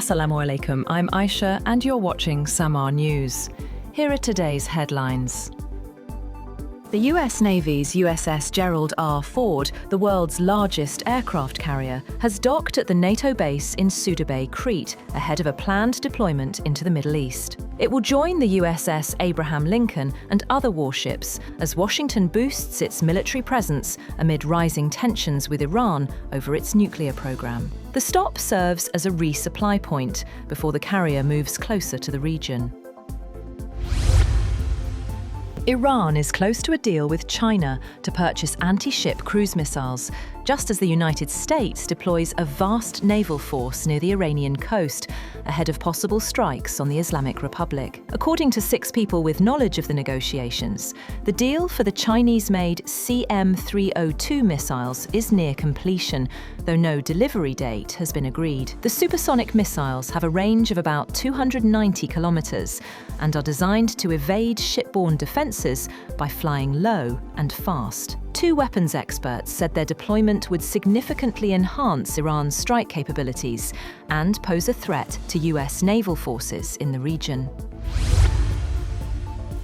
Assalamu alaikum, I'm Aisha and you're watching Samaa News. Here are today's headlines. The US Navy's USS Gerald R. Ford, the world's largest aircraft carrier, has docked at the NATO base in Souda Bay, Crete, ahead of a planned deployment into the Middle East. It will join the USS Abraham Lincoln and other warships as Washington boosts its military presence amid rising tensions with Iran over its nuclear program. The stop serves as a resupply point before the carrier moves closer to the region. Iran is close to a deal with China to purchase anti-ship cruise missiles, just as the United States deploys a vast naval force near the Iranian coast, ahead of possible strikes on the Islamic Republic. According to 6 people with knowledge of the negotiations, the deal for the Chinese-made CM-302 missiles is near completion, though no delivery date has been agreed. The supersonic missiles have a range of about 290 kilometers and are designed to evade shipborne defenses by flying low and fast. 2 weapons experts said their deployment would significantly enhance Iran's strike capabilities and pose a threat to US naval forces in the region.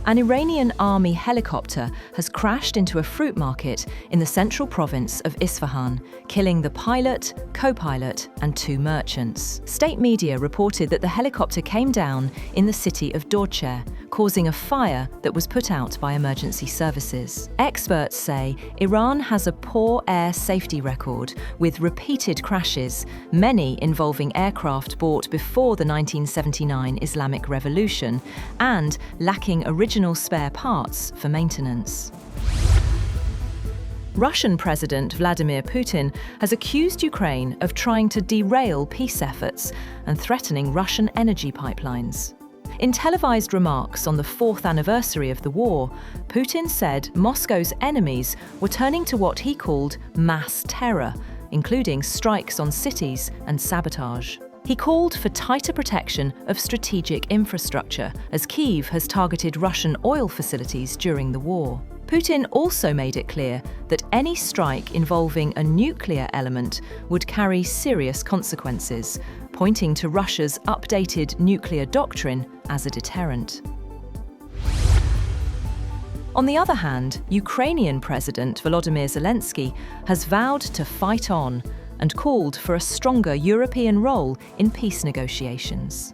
An Iranian army helicopter has crashed into a fruit market in the central province of Isfahan, killing the pilot, co-pilot, and 2 merchants. State media reported that the helicopter came down in the city of Dorche, causing a fire that was put out by emergency services. Experts say Iran has a poor air safety record, with repeated crashes, many involving aircraft bought before the 1979 Islamic Revolution, and lacking original spare parts for maintenance. Russian President Vladimir Putin has accused Ukraine of trying to derail peace efforts and threatening Russian energy pipelines. In televised remarks on the 4th anniversary of the war, Putin said Moscow's enemies were turning to what he called mass terror, including strikes on cities and sabotage. He called for tighter protection of strategic infrastructure, as Kyiv has targeted Russian oil facilities during the war. Putin also made it clear that any strike involving a nuclear element would carry serious consequences, pointing to Russia's updated nuclear doctrine as a deterrent. On the other hand, Ukrainian President Volodymyr Zelensky has vowed to fight on and called for a stronger European role in peace negotiations.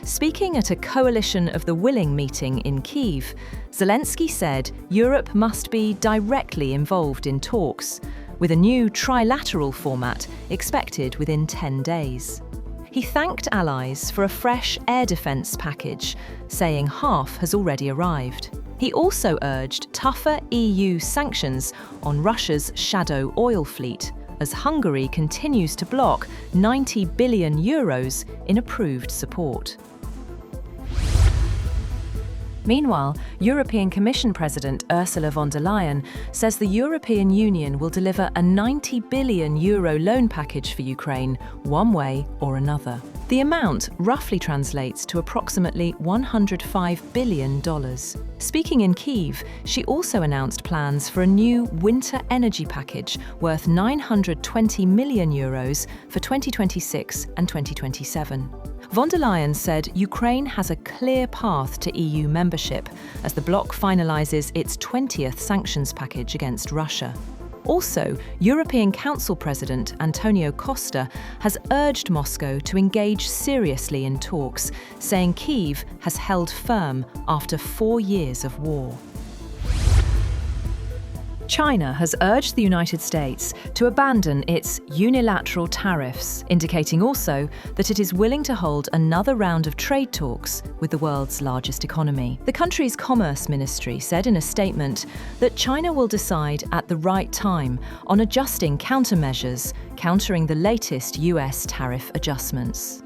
Speaking at a Coalition of the Willing meeting in Kyiv, Zelensky said Europe must be directly involved in talks, with a new trilateral format expected within 10 days. He thanked allies for a fresh air defence package, saying half has already arrived. He also urged tougher EU sanctions on Russia's shadow oil fleet, as Hungary continues to block €90 billion in approved support. Meanwhile, European Commission President Ursula von der Leyen says the European Union will deliver a €90 billion loan package for Ukraine, one way or another. The amount roughly translates to approximately $105 billion. Speaking in Kyiv, she also announced plans for a new winter energy package worth €920 million for 2026 and 2027. Von der Leyen said Ukraine has a clear path to EU membership as the bloc finalises its 20th sanctions package against Russia. Also, European Council President Antonio Costa has urged Moscow to engage seriously in talks, saying Kyiv has held firm after 4 years of war. China has urged the United States to abandon its unilateral tariffs, indicating also that it is willing to hold another round of trade talks with the world's largest economy. The country's Commerce Ministry said in a statement that China will decide at the right time on adjusting countermeasures, countering the latest US tariff adjustments.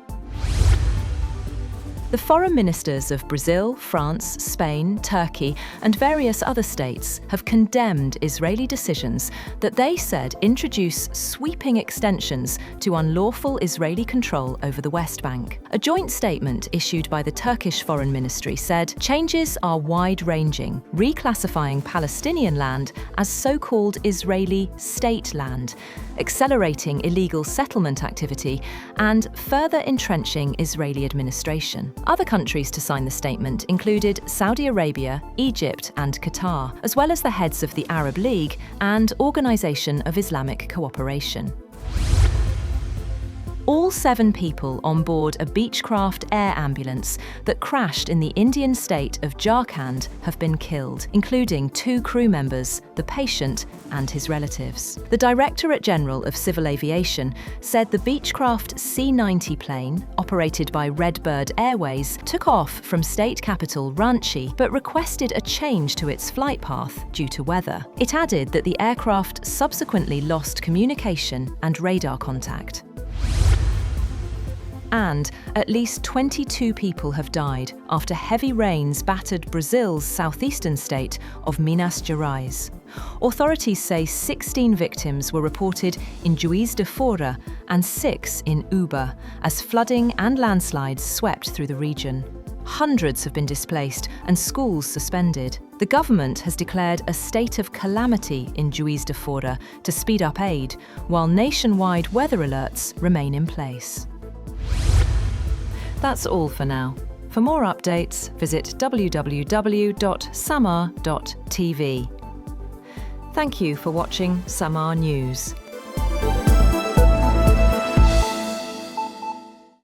The foreign ministers of Brazil, France, Spain, Turkey, and various other states have condemned Israeli decisions that they said introduce sweeping extensions to unlawful Israeli control over the West Bank. A joint statement issued by the Turkish Foreign Ministry said changes are wide-ranging, reclassifying Palestinian land as so-called Israeli state land, accelerating illegal settlement activity, and further entrenching Israeli administration. Other countries to sign the statement included Saudi Arabia, Egypt, and Qatar, as well as the heads of the Arab League and Organization of Islamic Cooperation. All 7 people on board a Beechcraft air ambulance that crashed in the Indian state of Jharkhand have been killed, including 2 crew members, the patient, and his relatives. The Directorate General of Civil Aviation said the Beechcraft C-90 plane, operated by Redbird Airways, took off from state capital Ranchi but requested a change to its flight path due to weather. It added that the aircraft subsequently lost communication and radar contact. And at least 22 people have died after heavy rains battered Brazil's southeastern state of Minas Gerais. Authorities say 16 victims were reported in Juiz de Fora and 6 in Uba, as flooding and landslides swept through the region. Hundreds have been displaced and schools suspended. The government has declared a state of calamity in Juiz de Fora to speed up aid, while nationwide weather alerts remain in place. That's all for now. For more updates, visit www.samaa.tv. Thank you for watching Samaa News.